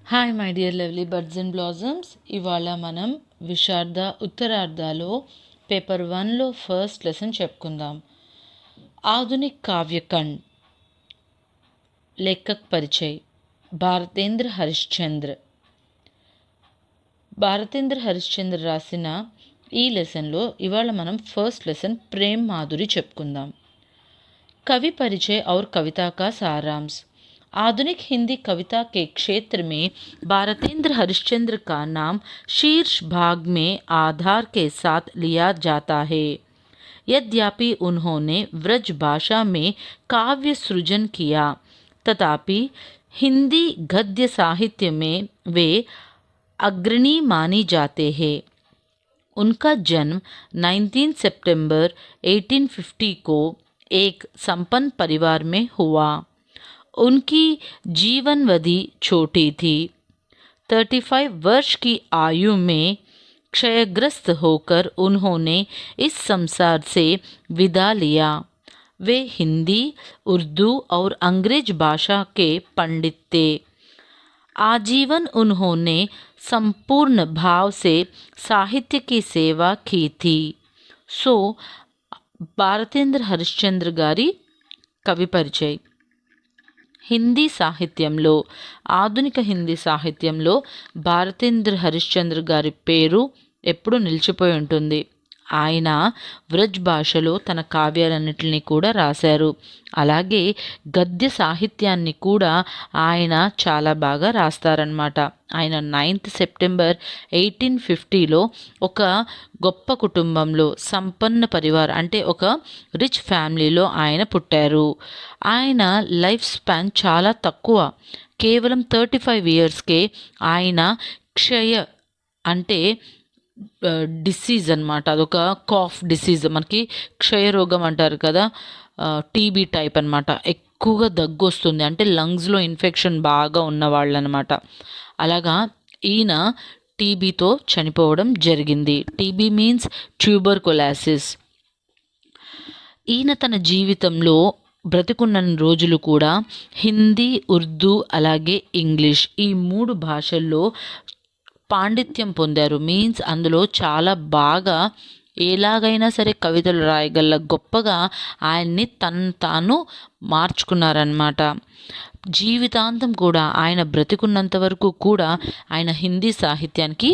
Hi my dear lovely birds and blossoms. ఇవాళ మనం విశారద ఉత్తరార్ధాలో paper 1లో first lesson చెప్పుకుందాం. ఆధునిక్ కావ్యఖండ్. లేఖక్ పరిచయ్ భారతేంద్ర హరిశ్చంద్ర. భారతేంద్ర హరిశ్చంద్ర రాసిన ఈ లెసన్లో ఇవాళ మనం ఫస్ట్ లెసన్ ప్రేమ్ మాధురి చెప్పుకుందాం. कवि परिचय और कविता का सारांश. आधुनिक हिंदी कविता के क्षेत्र में भारतेंद्र हरिश्चंद्र का नाम शीर्ष भाग में आधार के साथ लिया जाता है. यद्यपि उन्होंने व्रज भाषा में काव्य सृजन किया, तथापि हिंदी गद्य साहित्य में वे अग्रणी मानी जाते हैं. उनका जन्म 19 सितंबर 1850 को एक संपन्न परिवार में हुआ. उनकी जीवनवधि छोटी थी. 35 वर्ष की आयु में क्षयग्रस्त होकर उन्होंने इस संसार से विदा लिया. वे हिंदी, उर्दू और अंग्रेज भाषा के पंडित थे. आजीवन उन्होंने संपूर्ण भाव से साहित्य की सेवा की थी. सो భారతేంద్ర హరిశ్చంద్ర గారి కవి పరిచయ్. హిందీ సాహిత్యంలో, ఆధునిక హిందీ సాహిత్యంలో భారతేంద్ర హరిశ్చంద్ర గారి పేరు ఎప్పుడు నిలిచిపోయి ఉంటుంది. ఆయన వ్రజ్ భాషలో తన కావ్యాలన్నింటినీ కూడా రాశారు. అలాగే గద్య సాహిత్యాన్ని కూడా ఆయన చాలా బాగా రాస్తారనమాట. ఆయన 9th సెప్టెంబర్ 1850లో ఒక గొప్ప కుటుంబంలో, సంపన్న పరివార్ అంటే ఒక రిచ్ ఫ్యామిలీలో ఆయన పుట్టారు. ఆయన లైఫ్ స్పాన్ చాలా తక్కువ, కేవలం 35 ఇయర్స్కే ఆయన క్షయ అంటే డిసీజ్ అనమాట. అదొక కాఫ్ డిసీజ్, మనకి క్షయరోగం అంటారు కదా, టీబీ టైప్ అనమాట. ఎక్కువగా దగ్గు వస్తుంది, అంటే లంగ్స్లో ఇన్ఫెక్షన్ బాగా ఉన్నవాళ్ళు అనమాట. అలాగా ఈయన టీబీతో చనిపోవడం జరిగింది. TB means tuberculosis. ఈయన తన జీవితంలో బ్రతికున్న రోజులు కూడా హిందీ, ఉర్దూ అలాగే ఇంగ్లీష్ ఈ 3 భాషల్లో పాండిత్యం పొందారు. మీన్స్ అందులో చాలా బాగా ఎలాగైనా సరే కవితలు రాయగల గొప్పగా ఆయన్ని తాను మార్చుకున్నారన్నమాట. జీవితాంతం కూడా ఆయన బ్రతికున్నంత వరకు కూడా ఆయన హిందీ సాహిత్యానికి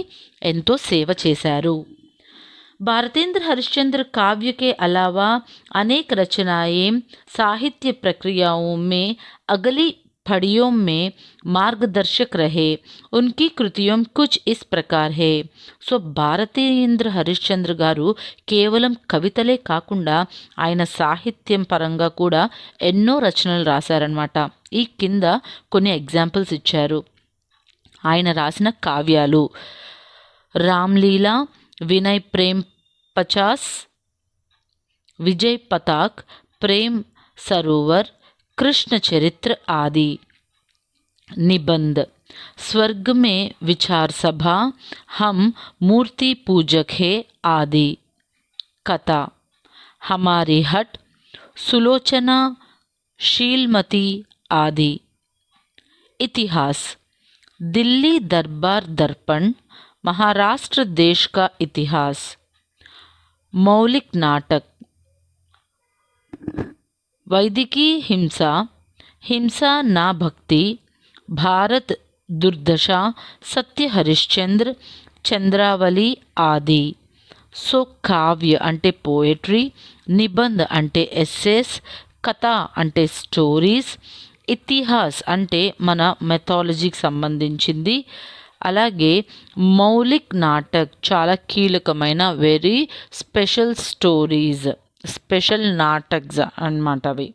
ఎంతో సేవ చేశారు. भारतेंद्र हरिश्चंद्र काव्य के अलावा अनेक रचनाएं साहित्य प्रक्रियाओं में अगली पड़ियों में मार्गदर्शक रहे. उनकी कृतियों कुछ इस प्रकार है. సో భారతేంద్ర హరిశ్చంద్ర గారు కేవలం కవితలే కాకుండా ఆయన సాహిత్యం పరంగా కూడా ఎన్నో రచనలు రాశారనమాట. ఈ కింద కొన్ని ఎగ్జాంపుల్స్ ఇచ్చారు. ఆయన రాసిన కావ్యాలు: రామ్లీలా, विनय प्रेम 50, विजय पताक, प्रेम सरोवर, कृष्ण चरित्र आदि. निबंध: स्वर्ग में विचार सभा, हम मूर्ति पूजक है आदि. कथा: हमारी हट, सुलोचना, शीलमती आदि. इतिहास: दिल्ली दरबार दर्पण, महाराष्ट्र देश का इतिहास. मौलिक नाटक: वैदिकी हिंसा, हिंसा ना भक्ति, भारत दुर्दशा, सत्य हरिश्चंद्र, चंद्रावली आदि. సో కావ్య అంటే పోయట్రీ, నిబంధ అంటే ఎస్సేస్, కథ అంటే స్టోరీస్, ఇతిహాస్ అంటే మన మెథాలజీకి సంబంధించింది, అలాగే మౌలిక్ నాటక్ చాలా కీలకమైన వెరీ స్పెషల్ స్టోరీస్, స్పెషల్ నాటక్స్ అన్నమాట అవి.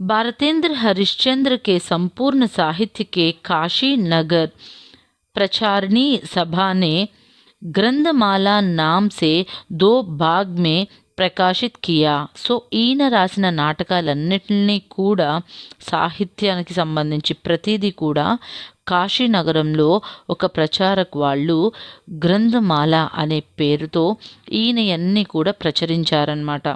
भारतेंद्र हरिश्चंद्र के संपूर्ण साहित्य के काशी नगर प्रचारणी सभा ने ग्रंथमाला नाम से 2 भाग में ప్రకాశిత్ కియా. సో ఈయన రాసిన నాటకాలన్నిటినీ కూడా, సాహిత్యానికి సంబంధించి ప్రతిదీ కూడా కాశీనగరంలో ఒక ప్రచారక్ వాళ్ళు గ్రంథమాల అనే పేరుతో ఈయన అన్నీ కూడా ప్రచురించారన్నమాట.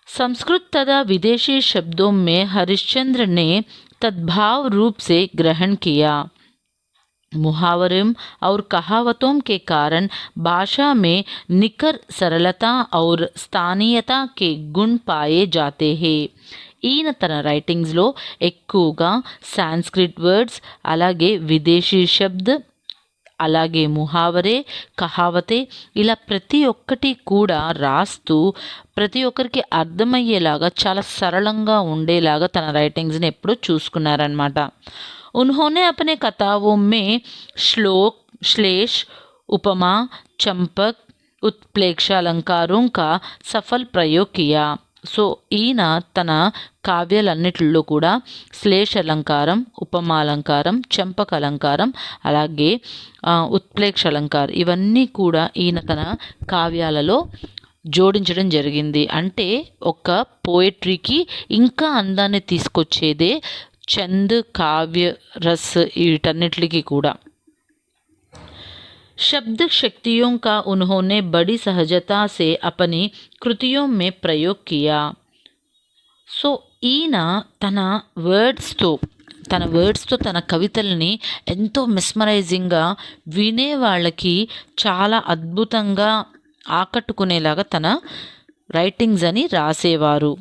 संस्कृत तथा विदेशी शब्दों में हरिश्चंद्र ने तद्भाव रूप से ग्रहण किया। मुहावरों और कहावतों के कारण भाषा में निखर सरलता और स्थानीयता के गुण पाए जाते हैं। ఈయన తన రైటింగ్స్లో ఎక్కువగా సాంస్క్రిట్ వర్డ్స్, అలాగే విదేశీ శబ్ద్, అలాగే ముహావరే, కహావతే ఇలా ప్రతి ఒక్కటి కూడా రాస్తూ ప్రతి ఒక్కరికి అర్థమయ్యేలాగా చాలా సరళంగా ఉండేలాగా తన రైటింగ్స్ని ఎప్పుడూ చూసుకున్నారనమాట. उन्होंने अपने कथाओं में श्लोक, श्लेष, उपमा, चंपक, उत्प्रेक्षा अलंकारों का सफल प्रयोग किया. సో ఈయన తన కావ్యాలన్నిటిలో కూడా శ్లేష అలంకారం, ఉపమాలంకారం, చంపక అలంకారం, అలాగే ఉత్ప్రేక్ష అలంకారం ఇవన్నీ కూడా ఈయన తన కావ్యాలలో జోడించడం జరిగింది. అంటే ఒక పోయట్రీకి ఇంకా అందాన్ని తీసుకొచ్చేదే చంద్, కావ్య, రస్ వీటన్నిటికి కూడా. शब्द शक्तियों का उन्होंने बड़ी सहजता से अपनी कृतियों में प्रयोग किया. సో ఈయన తన వర్డ్స్తో తన కవితల్ని ఎంతో మెస్మరైజింగ్గా వినే వాళ్ళకి చాలా అద్భుతంగా ఆకట్టుకునేలాగా తన రైటింగ్స్ అని రాసేవారు.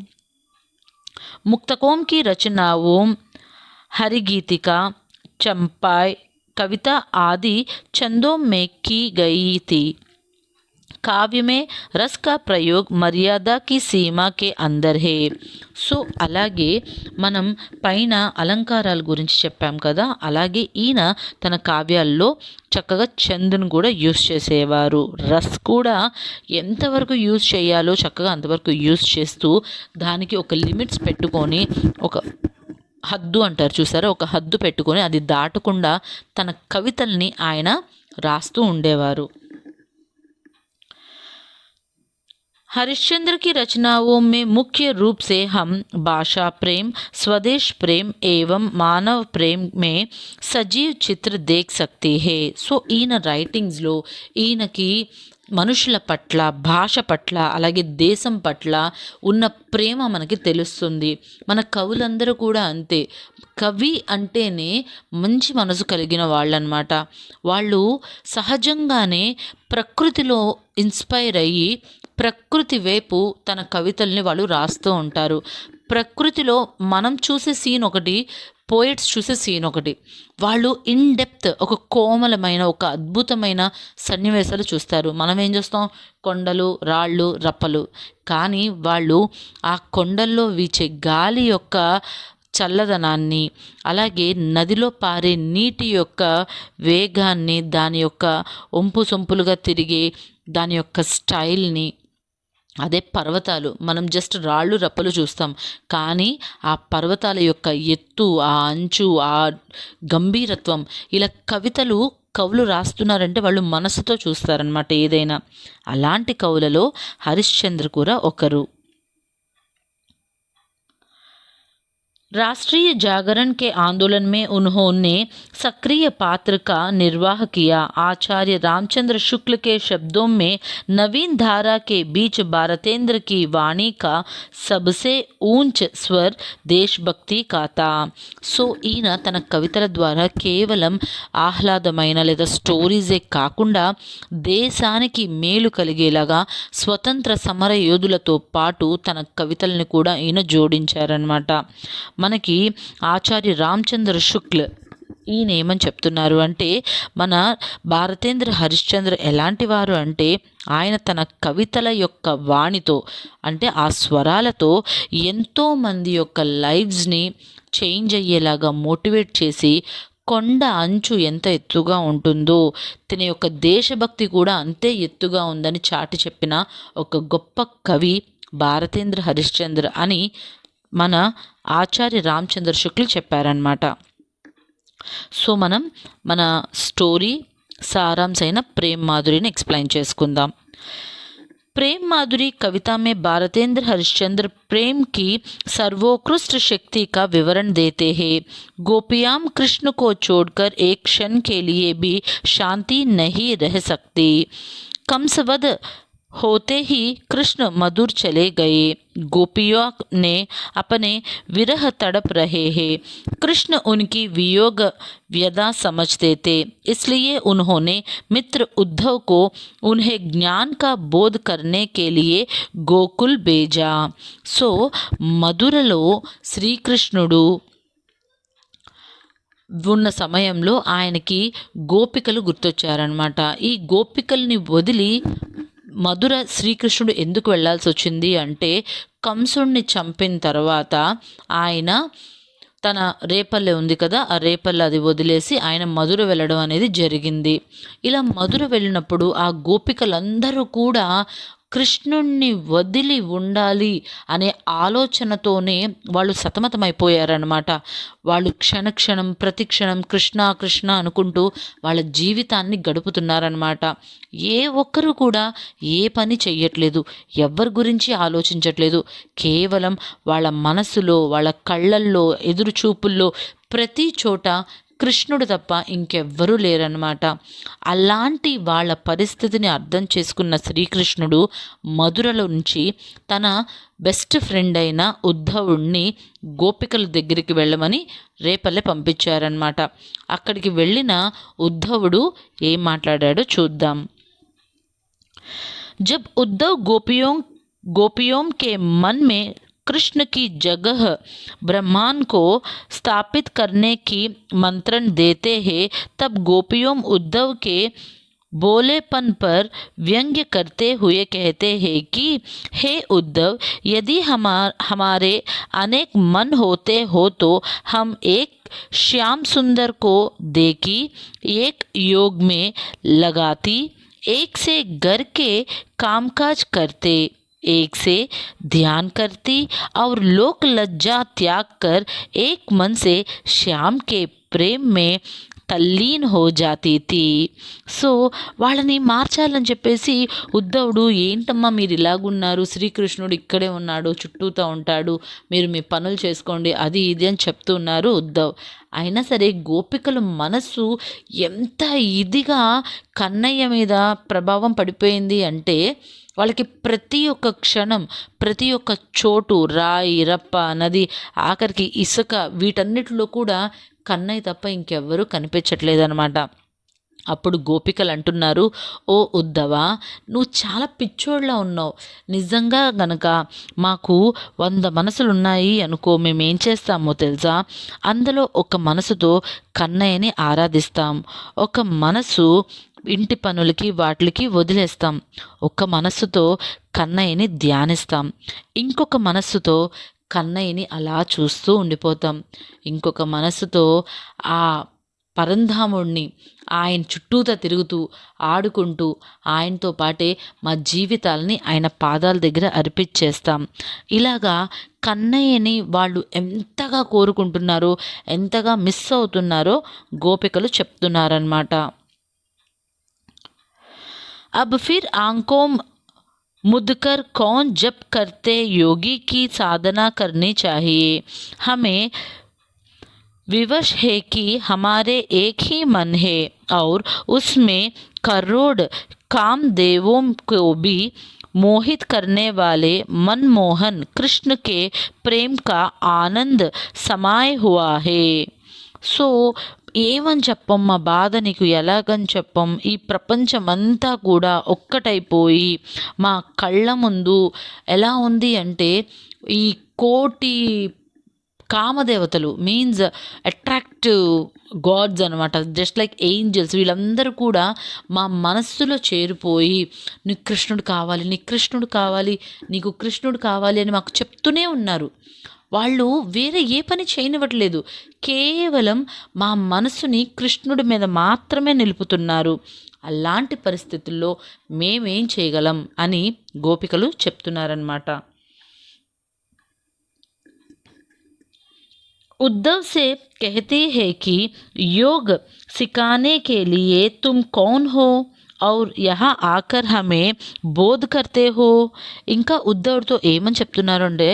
मुक्तकों की रचनाओं, हरिगीतिका, चंपाई, कविता आदि छंदों में की गई थी. काव्य में रस का प्रयोग मर्यादा की सीमा के अंदर है. సో అలాగే మనం పైన అలంకారాల గురించి చెప్పాం కదా, అలాగే ఈయన తన కావ్యాల్లో చక్కగా చందును కూడా యూస్ చేసేవారు. రస్ కూడా ఎంతవరకు యూస్ చేయాలో చక్కగా అంతవరకు యూస్ చేస్తూ దానికి ఒక లిమిట్స్ పెట్టుకొని, ఒక హద్దు అంటారు చూసారా, ఒక హద్దు పెట్టుకొని అది దాటకుండా తన కవితల్ని ఆయన రాస్తూ ఉండేవారు. हरिश्चंद्र की रचनाओं में मुख्य रूप से हम भाषा प्रेम, स्वदेश प्रेम एवं मानव प्रेम में सजीव चित्र देख सकते हैं. సో ఈయన రైటింగ్స్లో ఈయనకి మనుషుల పట్ల, భాష పట్ల, అలాగే దేశం పట్ల ఉన్న ప్రేమ మనకి తెలుస్తుంది. మన కవులందరూ కూడా అంతే. కవి అంటేనే మంచి మనసు కలిగిన వాళ్ళనమాట. వాళ్ళు సహజంగానే ప్రకృతిలో ఇన్స్పైర్ అయ్యి ప్రకృతి వైపు తన కవితల్ని వాళ్ళు రాస్తూ ఉంటారు. ప్రకృతిలో మనం చూసే సీన్ ఒకటి, పోయిట్స్ చూసే సీన్ ఒకటి. వాళ్ళు ఇన్ డెప్త్ ఒక కోమలమైన, ఒక అద్భుతమైన సన్నివేశాలు చూస్తారు. మనం ఏం చూస్తాం, కొండలు, రాళ్ళు, రప్పలు. కానీ వాళ్ళు ఆ కొండల్లో వీచే గాలి యొక్క చల్లదనాన్ని, అలాగే నదిలో పారే నీటి యొక్క వేగాన్ని, దాని యొక్క ఒంపు సొంపులుగా తిరిగే దాని యొక్క స్టైల్ని, అదే పర్వతాలు, మనం జస్ట్ రాళ్ళు రప్పలు చూస్తాం, కానీ ఆ పర్వతాల యొక్క ఎత్తు, ఆ అంచు, ఆ గంభీరత్వం, ఇలా కవులు రాస్తున్నారంటే వాళ్ళు మనసుతో చూస్తారనమాట ఏదైనా. అలాంటి కవులలో హరిశ్చంద్ర కూడా ఒకరు. राष्ट्रीय जागरण के आंदोलन में उन्होंने सक्रिय पात्र का निर्वाह किया. आचार्य रामचंद्र शुक्ल के शब्दों में नवीन धारा के बीच भारतेंद्र की वाणी का सबसे ऊंच स्वर देशभक्ति का था. సో ఈయన తన కవితల ద్వారా కేవలం ఆహ్లాదమైన లేదా స్టోరీసే కాకుండా దేశానికి మేలు కలిగేలాగా స్వతంత్ర సమర యోధులతో పాటు తన కవితల్ని కూడా ఈయన జోడించారనమాట. మనకి ఆచార్య రామచంద్ర శుక్ల్ ఈయన ఏమని చెప్తున్నారు అంటే, మన భారతేంద్ర హరిశ్చంద్ర ఎలాంటి వారు అంటే, ఆయన తన కవితల యొక్క వాణితో, అంటే ఆ స్వరాలతో ఎంతోమంది యొక్క లైఫ్స్ని చేంజ్ అయ్యేలాగా మోటివేట్ చేసి, కొండ అంచు ఎంత ఎత్తుగా ఉంటుందో తన యొక్క దేశభక్తి కూడా అంతే ఎత్తుగా ఉందని చాటి చెప్పిన ఒక గొప్ప కవి భారతేంద్ర హరిశ్చంద్ర అని మన ఆచార్య రామచంద్ర శుక్ల్ చెప్పారనమాట. సో మనం మన స్టోరీ సారాంశైన ప్రేమ్ మాధురిని ఎక్స్ప్లెయిన్ చేసుకుందాం. प्रेम माधुरी कविता में भारतेंद्र हरिश्चंद्र प्रेम की सर्वोत्कृष्ट शक्ति का विवरण देते हैं. गोपियाँ कृष्ण को छोड़कर एक क्षण के लिए भी शांति नहीं रह सकती. कंसवध होते ही कृष्ण मधुर चले गए। गोपियों ने अपने विरह तड़प रहे हैं। कृष्ण उनकी वियोग व्यथा समझते थे, इसलिए उन्होंने मित्र उद्धव को उन्हें ज्ञान का बोध करने के लिए गोकुल भेजा। సో మధురలో శ్రీకృష్ణుడు ఉన్న సమయంలో ఆయనకి గోపికలు గుర్తొచ్చారనమాట. ఈ గోపికల్ని వదిలి మధుర శ్రీకృష్ణుడు ఎందుకు వెళ్ళాల్సి వచ్చింది అంటే, కంసుడిని చంపిన తర్వాత ఆయన తన రేపల్లె ఉంది కదా, ఆ రేపల్లె అది వదిలేసి ఆయన మధుర వెళ్ళడం అనేది జరిగింది. ఇలా మధుర వెళ్ళినప్పుడు ఆ గోపికలందరూ కూడా కృష్ణుణ్ణి వదిలి ఉండాలి అనే ఆలోచనతోనే వాళ్ళు సతమతమైపోయారనమాట. వాళ్ళు క్షణక్షణం ప్రతిక్షణం కృష్ణ కృష్ణ అనుకుంటూ వాళ్ళ జీవితాన్ని గడుపుతున్నారనమాట. ఏ ఒక్కరు కూడా ఏ పని చెయ్యట్లేదు, ఎవరి గురించి ఆలోచించట్లేదు. కేవలం వాళ్ళ మనసులో, వాళ్ళ కళ్ళల్లో, ఎదురు చూపుల్లో ప్రతి చోట కృష్ణుడు తప్ప ఇంకెవ్వరూ లేరన్నమాట. అలాంటి వాళ్ళ పరిస్థితిని అర్థం చేసుకున్న శ్రీకృష్ణుడు మధురలో నుంచి తన బెస్ట్ ఫ్రెండ్ అయిన ఉద్ధవుణ్ణి గోపికల దగ్గరికి వెళ్ళమని రేపల్లె పంపించారనమాట. అక్కడికి వెళ్ళిన ఉద్ధవుడు ఏం మాట్లాడాడో చూద్దాం. जब उद्धव गोपियों के मन में कृष्ण की जगह ब्रह्मांड को स्थापित करने की मंत्रण देते हैं, तब गोपियों उद्धव के बोलेपन पर व्यंग्य करते हुए कहते हैं कि हे उद्धव, यदि हमारे अनेक मन होते हो तो हम एक श्याम सुंदर को देखी, एक योग में लगाती, एक से घर के कामकाज करते, एक से ध्यान करती और लोक लज्जा त्याग कर एक मन से श्याम के प्रेम में తల్లీన్ హో జాతీ థీ. సో వాళ్ళని మార్చాలని చెప్పేసి ఉద్ధవుడు, ఏంటమ్మా మీరు ఇలాగున్నారు, శ్రీకృష్ణుడు ఇక్కడే ఉన్నాడు, చుట్టూతా ఉంటాడు, మీరు మీ పనులు చేసుకోండి, అది ఇది అని చెప్తున్నారు ఉద్ధవ్. అయినా సరే గోపికల మనస్సు ఎంత ఇదిగా కన్నయ్య మీద ప్రభావం పడిపోయింది అంటే, వాళ్ళకి ప్రతి ఒక్క క్షణం, ప్రతి ఒక్క చోటు, రాయి రప్ప, నది, ఆఖరికి ఇసుక, వీటన్నిటిలో కూడా కన్నయ్య తప్ప ఇంకెవ్వరూ కనిపించట్లేదనమాట. అప్పుడు గోపికలు అంటున్నారు, ఓ ఉద్ధవా, నువ్వు చాలా పిచ్చోళ్ళ ఉన్నావు. నిజంగా గనక మాకు 100 మనసులు ఉన్నాయి అనుకో, మేమేం చేస్తామో తెలుసా, అందులో ఒక మనసుతో కన్నయ్యని ఆరాధిస్తాం, ఒక మనసు ఇంటి పనులకి వాటికి వదిలేస్తాం, ఒక మనస్సుతో కన్నయ్యని ధ్యానిస్తాం, ఇంకొక మనస్సుతో కన్నయ్యని అలా చూస్తూ ఉండిపోతాం, ఇంకొక మనసుతో ఆ పరంధాముడిని ఆయన చుట్టూతా తిరుగుతూ ఆడుకుంటూ ఆయనతో పాటే మా జీవితాలని ఆయన పాదాల దగ్గర అర్పించేస్తాం. ఇలాగా కన్నయ్యని వాళ్ళు ఎంతగా కోరుకుంటున్నారో, ఎంతగా మిస్ అవుతున్నారో గోపికలు చెప్తున్నారన్నమాట. अब फिर आंखों मुदकर कौन जप करते योगी की साधना करनी चाहिए. हमें विवश है कि हमारे एक ही मन है और उसमें करोड़ कामदेवों को भी मोहित करने वाले मनमोहन कृष्ण के प्रेम का आनंद समाये हुआ है. సో ఏమని చెప్పం, మా బాధ నీకు ఎలాగని చెప్పం. ఈ ప్రపంచమంతా కూడా ఒక్కటైపోయి మా కళ్ళ ముందు ఎలా ఉంది అంటే, ఈ కోటి కామదేవతలు మీన్స్ అట్రాక్టివ్ గాడ్స్ అనమాట, జస్ట్ లైక్ ఏంజల్స్, వీళ్ళందరూ కూడా మా మనస్సులో చేరిపోయి నీకు కృష్ణుడు కావాలి, నీకు కృష్ణుడు కావాలి, నీకు కృష్ణుడు కావాలి అని మాకు చెప్తూనే ఉన్నారు. వాళ్ళు వేరే ఏ పని చేయనివ్వట్లేదు, కేవలం మా మనసుని కృష్ణుడి మీద మాత్రమే నిలుపుతున్నారు. అలాంటి పరిస్థితుల్లో మేమేం చేయగలం అని గోపికలు చెప్తున్నారన్నమాట. उद्धव से कहती है कि योग सिखाने के लिए तुम कौन हो और यहाँ आकर हमें బోధ करते हो. ఇంకా ఉద్ధవుడితో ఏమని చెప్తున్నారు అంటే,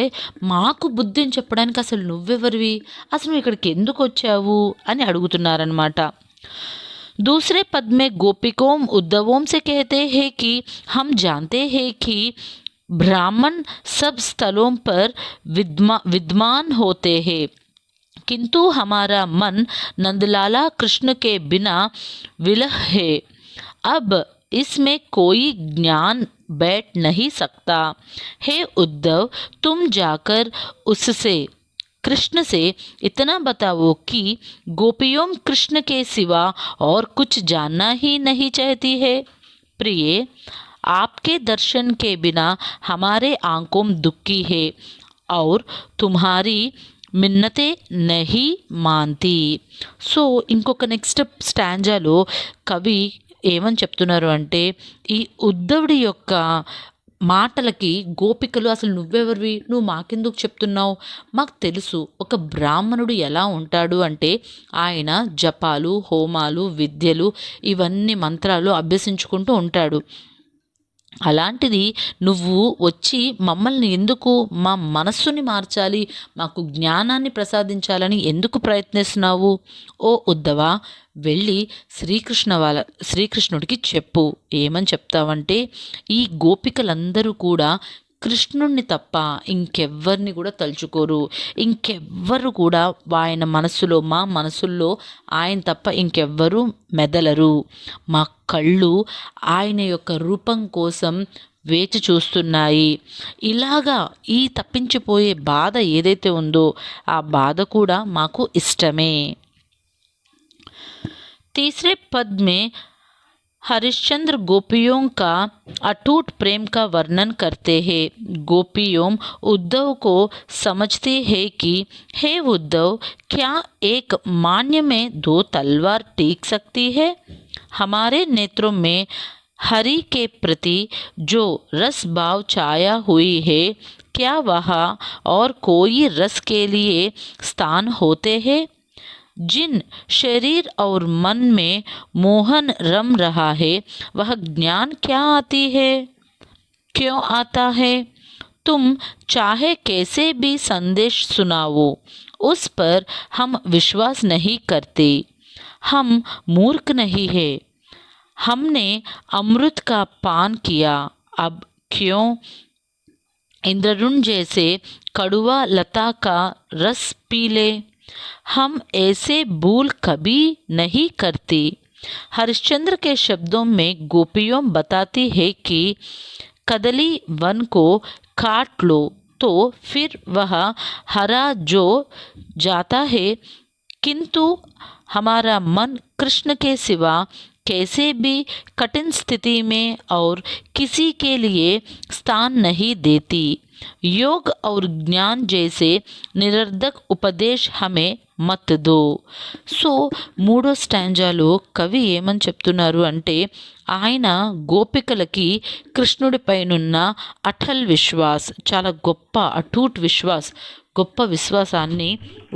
మాకు బుద్ధిని చెప్పడానికి అసలు నువ్వెవరివి, అసలు నువ్వు ఇక్కడికి ఎందుకు వచ్చావు అని అడుగుతున్నారనమాట. दूसरे पद में गोपिकों उद्धवों से कहते हैं कि हम जानते हैं कि ब्राह्मण सब स्थलों पर विद्यमान होते हैं, किंतु हमारा मन नंदलाला कृष्ण के बिना विलह है। अब इसमें कोई ज्ञान बैठ नहीं सकता। हे उद्धव, तुम जाकर उससे कृष्ण से इतना बताओ कि गोपियों कृष्ण के सिवा और कुछ जानना ही नहीं चाहती है। प्रिय, आपके दर्शन के बिना हमारे आंखों दुखी है और तुम्हारी మిన్నతే నహి మాంతి. సో ఇంకొక నెక్స్ట్ స్టాంజాలో కవి ఏమని చెప్తున్నారు అంటే, ఈ ఉద్ధవుడి యొక్క మాటలకి గోపికలు అసలు నువ్వెవరివి, నువ్వు మాకెందుకు చెప్తున్నావు, మాకు తెలుసు ఒక బ్రాహ్మణుడు ఎలా ఉంటాడు అంటే ఆయన జపాలు హోమాలు విద్యలు ఇవన్నీ మంత్రాలు అభ్యసించుకుంటూ ఉంటాడు. అలాంటిది నువ్వు వచ్చి మమ్మల్ని ఎందుకు మా మనస్సుని మార్చాలి, మాకు జ్ఞానాన్ని ప్రసాదించాలని ఎందుకు ప్రయత్నిస్తున్నావు? ఓ ఉద్ధవ, వెళ్ళి శ్రీకృష్ణుడికి చెప్పు. ఏమని చెప్తావంటే, ఈ గోపికలందరూ కూడా కృష్ణుణ్ణి తప్ప ఇంకెవ్వరిని కూడా తలుచుకోరు, ఇంకెవ్వరు కూడా ఆయన మనస్సులో మా మనసుల్లో ఆయన తప్ప ఇంకెవ్వరూ మెదలరు. మా కళ్ళు ఆయన యొక్క రూపం కోసం వేచి చూస్తున్నాయి. ఇలాగా ఈ తప్పించిపోయే బాధ ఏదైతే ఉందో ఆ బాధ కూడా మాకు ఇష్టమే. तीसरे पद में हरिश्चंद्र गोपियों का अटूट प्रेम का वर्णन करते हैं. गोपियों उद्धव को समझती है कि हे उद्धव, क्या एक मान्य में दो तलवार टिक सकती है? हमारे नेत्रों में हरि के प्रति जो रस भाव छाया हुई है, क्या वहाँ और कोई रस के लिए स्थान होते हैं? जिन शरीर और मन में मोहन रम रहा है, वह ज्ञान क्या आती है, क्यों आता है? तुम चाहे कैसे भी संदेश सुनाओ, उस पर हम विश्वास नहीं करते. हम मूर्ख नहीं है, हमने अमृत का पान किया, अब क्यों इंद्ररुण जैसे कड़वा लता का रस पी ले? हम ऐसे भूल कभी नहीं करती. हरिश्चंद्र के शब्दों में गोपियों बताती है कि कदली वन को काट लो तो फिर वह हरा जो जाता है, किंतु हमारा मन कृष्ण के सिवा कैसे भी कठिन स्थिति में और किसी के लिए स्थान नहीं देती. योग और ज्ञान जैसे निरर्धक ఉపదేశ్ హమే మత్ దో. సో మూడో స్టాంజాలో కవి ఏమని చెప్తున్నారు అంటే, ఆయన గోపికలకి కృష్ణుడిపైనున్న అటల్ విశ్వాస్, చాలా గొప్ప అటూట్ విశ్వాస్, గొప్ప విశ్వాసాన్ని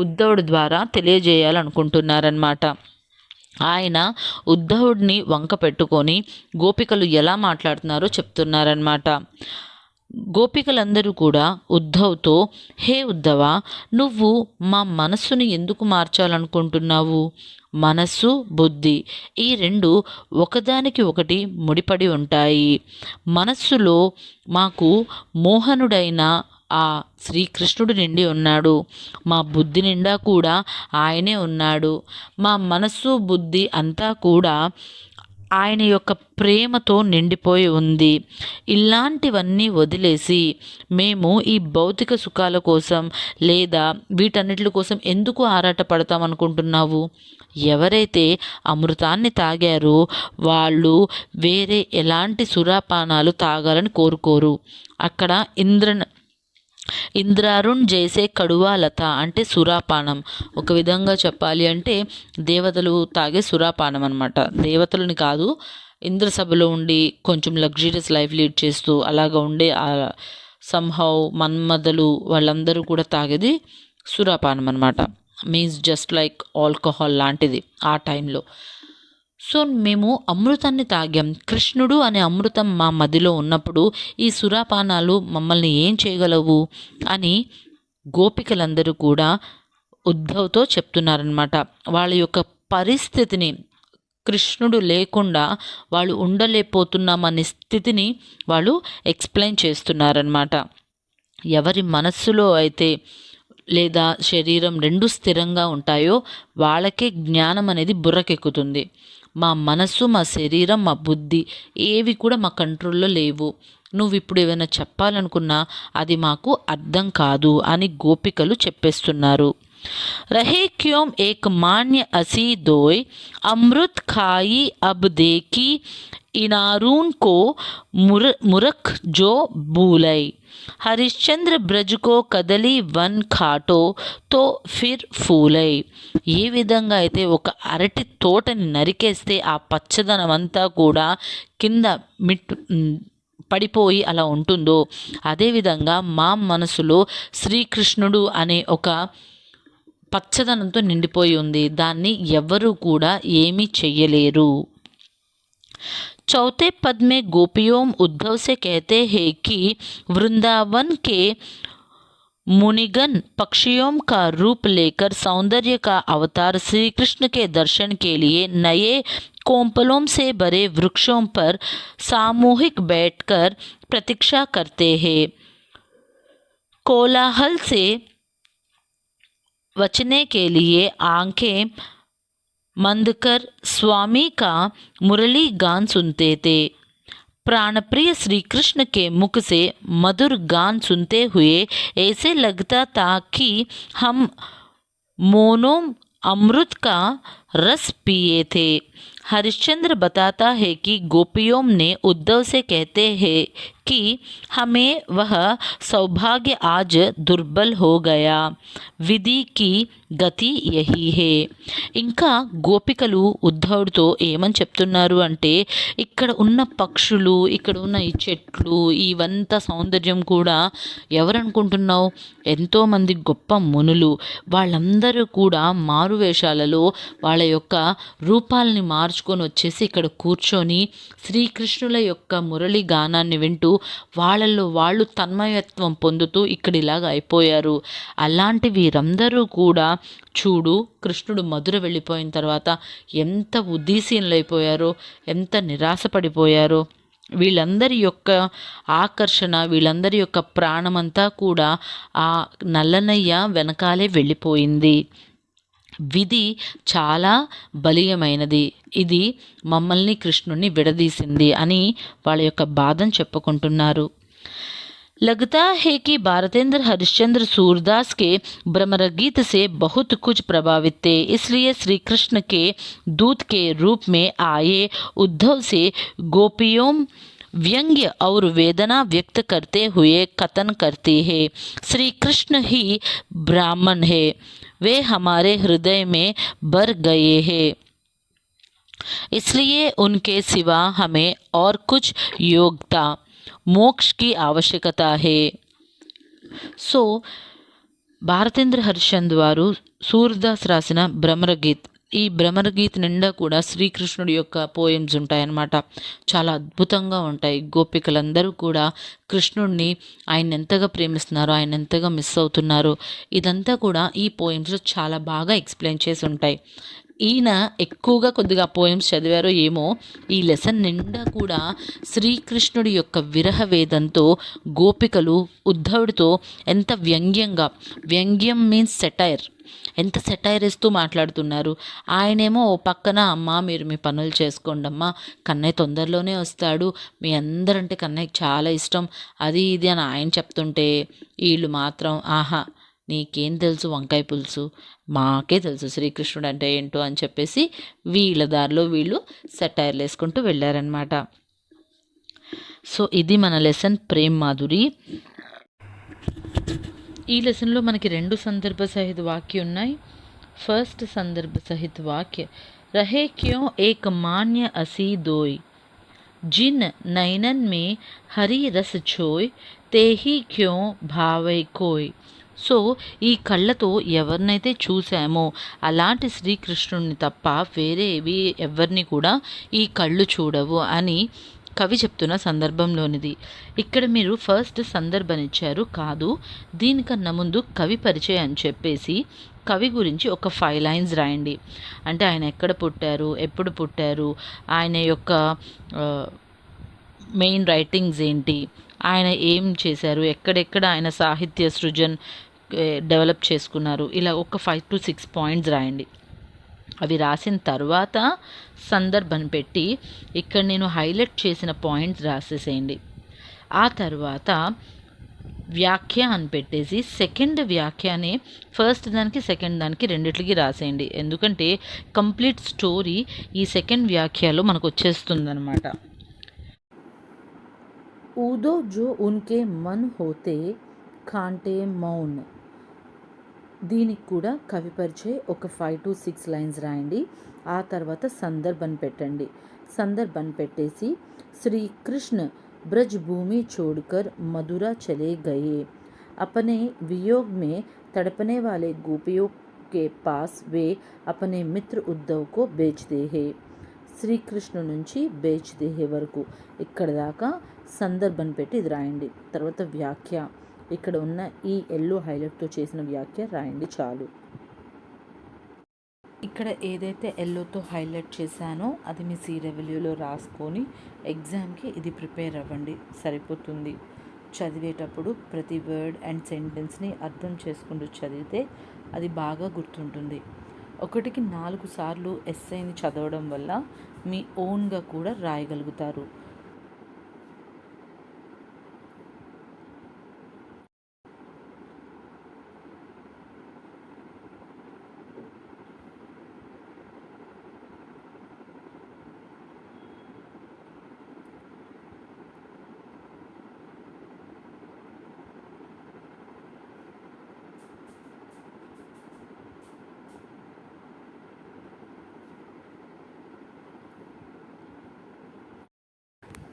ఉద్ధవుడి ద్వారా తెలియజేయాలనుకుంటున్నారన్నమాట. ఆయన ఉద్ధవుడిని వంక పెట్టుకొని గోపికలు ఎలా మాట్లాడుతున్నారో చెప్తున్నారన్నమాట. గోపికలందరూ కూడా ఉద్ధవ్తో, హే ఉద్ధవ, నువ్వు మా మనస్సుని ఎందుకు మార్చాలనుకుంటున్నావు? మనస్సు బుద్ధి ఈ రెండు ఒకదానికి ఒకటి ముడిపడి ఉంటాయి. మనస్సులో మాకు మోహనుడైన ఆ శ్రీకృష్ణుడు నిండి ఉన్నాడు, మా బుద్ధి నిండా కూడా ఆయనే ఉన్నాడు. మా మనస్సు బుద్ధి అంతా కూడా ఆయన యొక్క ప్రేమతో నిండిపోయి ఉంది. ఇలాంటివన్నీ వదిలేసి మేము ఈ భౌతిక సుఖాల కోసం లేదా వీటన్నిటి కోసం ఎందుకు ఆరాటపడతాం అనుకుంటున్నావు? ఎవరైతే అమృతాన్ని తాగారో వాళ్ళు వేరే ఎలాంటి సురాపానాలు తాగాలని కోరుకోరు. అక్కడ ఇంద్రారుణ్ జైసే కడువా లత అంటే సురాపానం. ఒక విధంగా చెప్పాలి అంటే దేవతలు తాగే సురాపానం అనమాట. దేవతలని కాదు, ఇంద్రసభలో ఉండి కొంచెం లగ్జరీస్ లైఫ్ లీడ్ చేస్తూ అలాగా ఉండే సంహౌ మన్మథులు వాళ్ళందరూ కూడా తాగేది సురాపానం అనమాట. మీన్స్ జస్ట్ లైక్ ఆల్కహాల్ లాంటిది ఆ టైంలో. సో మేము అమృతాన్ని తాగాం, కృష్ణుడు అనే అమృతం మా మదిలో ఉన్నప్పుడు ఈ సురాపానాలు మమ్మల్ని ఏం చేయగలవు అని గోపికలందరూ కూడా ఉద్ధవ్తో చెప్తున్నారనమాట. వాళ్ళ యొక్క పరిస్థితిని, కృష్ణుడు లేకుండా వాళ్ళు ఉండలేకపోతున్నామనే స్థితిని వాళ్ళు ఎక్స్ప్లెయిన్ చేస్తున్నారన్నమాట. ఎవరి మనస్సులో అయితే లేదా శరీరం రెండు స్థిరంగా ఉంటాయో వాళ్ళకే జ్ఞానం అనేది బుర్రకెక్కుతుంది. మా మనస్సు, మా శరీరం, మా బుద్ధి ఏవి కూడా మా కంట్రోల్లో లేవు. నువ్వు ఇప్పుడు ఏమైనా చెప్పాలనుకున్నా అది మాకు అర్థం కాదు అని గోపికలు చెప్పేస్తున్నారు. रहे क्यों एक मान्य असी दोय, अमृत खाई अब देखी इनारून को मुरख जो भूलई, हरिश्चंद्र ब्रज को कदली वन खाटो तो फिर फूलై. ఏ విధంగా అయితే ఒక అరటి తోటని నరికేస్తే ఆ పచ్చదనం అంతా కూడా కింద పడిపోయి అలా ఉంటుందో, అదేవిధంగా మా మనసులో శ్రీకృష్ణుడు అనే ఒక పచ్చదనంతో నిండిపోయి ఉంది. దాన్ని ఎవ్వరూ కూడా ఏమీ చెయ్యలేరు. चौथे पद में गोपियों उद्धव से कहते हैं कि वृंदावन के मुनिगण पक्षियों का रूप लेकर सौंदर्य का अवतार श्री कृष्ण के दर्शन के लिए नए कोंपलों से भरे वृक्षों पर सामूहिक बैठकर प्रतीक्षा करते हैं. कोलाहल से बचने के लिए आंखें मंद कर स्वामी का मुरली गान सुनते थे. प्राणप्रिय श्री कृष्ण के मुख से मधुर गान सुनते हुए ऐसे लगता था कि हम मोनो अमृत का रस पिए थे. हरिश्चंद्र बताता है कि गोपियों ने उद्धव से कहते हैं कि हमें वह सौभाग्य आज दुर्बल हो गया. विधि की గతి యహీ హే. ఇంకా గోపికలు ఉద్ధవుడితో ఏమని చెప్తున్నారు అంటే, ఇక్కడ ఉన్న పక్షులు, ఇక్కడ ఉన్న ఈ చెట్లు, ఇవంతా సౌందర్యం కూడా ఎవరనుకుంటున్నావు? ఎంతోమంది గొప్ప మునులు. వాళ్ళందరూ కూడా మారువేషాలలో వాళ్ళ యొక్క రూపాలని మార్చుకొని వచ్చేసి ఇక్కడ కూర్చొని శ్రీకృష్ణుల యొక్క మురళి గానాన్ని వింటూ వాళ్ళల్లో వాళ్ళు తన్మయత్వం పొందుతూ ఇక్కడ ఇలాగ అయిపోయారు. అలాంటి వీరందరూ కూడా చూడు, కృష్ణుడు మధుర వెళ్ళిపోయిన తర్వాత ఎంత ఉద్దీసీనులైపోయారో, ఎంత నిరాశపడిపోయారో. వీళ్ళందరి యొక్క ఆకర్షణ, వీళ్ళందరి యొక్క ప్రాణమంతా కూడా ఆ నల్లనయ్య వెనకాలే వెళ్ళిపోయింది. విధి చాలా బలీయమైనది, ఇది మమ్మల్ని కృష్ణుణ్ణి విడదీసింది అని వాళ్ళ యొక్క బాధను చెప్పుకుంటున్నారు. लगता है कि भारतेंद्र हरिश्चंद्र सूरदास के ब्रह्मगीत से बहुत कुछ प्रभावित थे, इसलिए श्री कृष्ण के दूत के रूप में आए उद्धव से गोपियों व्यंग्य और वेदना व्यक्त करते हुए कथन करते हैं. श्री कृष्ण ही ब्राह्मण है, वे हमारे हृदय में भर गए हैं, इसलिए उनके सिवा हमें और कुछ योग्यता మోక్ష की आवश्यकता है. సో భారతేంద్ర హరిశ్చంద్ర వారు సూరదాస్ రాసిన భ్రమరగీత్, ఈ భ్రమరగీత్ నిండా కూడా శ్రీకృష్ణుడి యొక్క పోయమ్స్ ఉంటాయన్నమాట. చాలా అద్భుతంగా ఉంటాయి. గోపికలందరూ కూడా కృష్ణుడిని ఆయన ఎంతగా ప్రేమిస్తున్నారో, ఆయన ఎంతగా మిస్ అవుతున్నారో, ఇదంతా కూడా ఈ పోయమ్స్లో చాలా బాగా ఎక్స్ప్లెయిన్ చేసి ఉంటాయి. ఈయన ఎక్కువగా కొద్దిగా పోయమ్స్ చదివారో ఏమో, ఈ లెసన్ నిండా కూడా శ్రీకృష్ణుడి యొక్క విరహ వేదంతో గోపికలు ఉద్ధవుడితో ఎంత వ్యంగ్యంగా, వ్యంగ్యం మీన్స్ సెటైర్, ఎంత సెటైర్ ఇస్తూ మాట్లాడుతున్నారు. ఆయనేమో ఓ పక్కన, అమ్మ మీరు మీ పనులు చేసుకోండి అమ్మా, కన్నయ్య తొందరలోనే వస్తాడు, మీ అందరంటే కన్నయ్యకి చాలా ఇష్టం, అది ఇది అని ఆయన చెప్తుంటే, వీళ్ళు మాత్రం ఆహా నీకేం తెలుసు వంకాయ పులుసు, మాకే తెలుసు శ్రీకృష్ణుడు అంటే ఏంటో అని చెప్పేసి వీళ్ళ దారిలో వీళ్ళు సెటైర్లు వేసుకుంటూ వెళ్ళారనమాట. సో ఇది మన లెసన్ ప్రేమ్ మాధురి. ఈ లెసన్లో మనకి రెండు సందర్భ సహిత వాక్య ఉన్నాయి. ఫస్ట్ సందర్భ సహిత వాక్య, రహే క్యో ఏక్ మాన్య అసీ దోయ్, జిన్ నైనన్ మే హరి రస్ ఛోయ్, తేహి క్యో భావై కోయ్. సో ఈ కళ్ళతో ఎవరినైతే చూసామో అలాంటి శ్రీకృష్ణుడిని తప్ప వేరేవి ఎవరిని కూడా ఈ కళ్ళు చూడవు అని కవి చెప్తున్న సందర్భంలోనిది. ఇక్కడ మీరు ఫస్ట్ సందర్భం ఇచ్చారు కాదు, దీనికన్నా ముందు కవి పరిచయం అని చెప్పేసి కవి గురించి ఒక 5 లైన్స్ రాయండి. అంటే ఆయన ఎక్కడ పుట్టారు, ఎప్పుడు పుట్టారు, ఆయన యొక్క మెయిన్ రైటింగ్స్ ఏంటి, ఆయన ఏం చేశారు, ఎక్కడెక్కడ ఆయన సాహిత్య సృజన్ డెవలప్ చేసుకున్నారు, ఇలా ఒక 5 to 6 పాయింట్స్ రాయండి. అవి రాసిన తర్వాత సందర్భం పెట్టి ఇక్కడ నేను హైలైట్ చేసిన పాయింట్స్ రాసేసేయండి. ఆ తర్వాత వ్యాఖ్య అని పెట్టేసి సెకండ్ వ్యాఖ్యని ఫస్ట్ దానికి సెకండ్ దానికి రెండిట్లకి రాసేయండి. ఎందుకంటే కంప్లీట్ స్టోరీ ఈ సెకండ్ వ్యాఖ్యలో మనకు వచ్చేస్తుందన్నమాట. ఊదో జో ఉన్కే మన్ హోతే కాంటే మౌన్. దీనికి కూడా కవి పరిచయం ఒక 5 to 6 లైన్స్ రాయండి. ఆ తర్వాత సందర్భం పెట్టండి. సందర్భం పెట్టేసి శ్రీకృష్ణ ब्रज भूमि छोड़कर मथुरा चले गए, अपने वियोग में तड़पने वाले गोपियों के पास वे अपने मित्र उद्धव को बेचते हैं. శ్రీకృష్ణు నుంచి బేచ్దేహే వరకు ఇక్కడ దాకా సందర్భం పెట్టి ఇది రాయండి. తర్వాత వ్యాఖ్య, ఇక్కడ ఉన్న ఈ ఎల్లో హైలైట్తో చేసిన వ్యాఖ్య రాయండి చాలు. ఇక్కడ ఏదైతే ఎల్లోతో హైలైట్ చేశానో అది మీ CWలో రాసుకొని ఎగ్జామ్కి ఇది ప్రిపేర్ అవ్వండి, సరిపోతుంది. చదివేటప్పుడు ప్రతి వర్డ్ అండ్ సెంటెన్స్ని అర్థం చేసుకుంటూ చదివితే అది బాగా గుర్తుంటుంది. 1కి 4 సార్లు ఎస్ఐని చదవడం వల్ల మీ ఓన్గా కూడా రాయగలుగుతారు.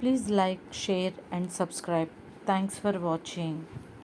Please like, share and subscribe. Thanks for watching.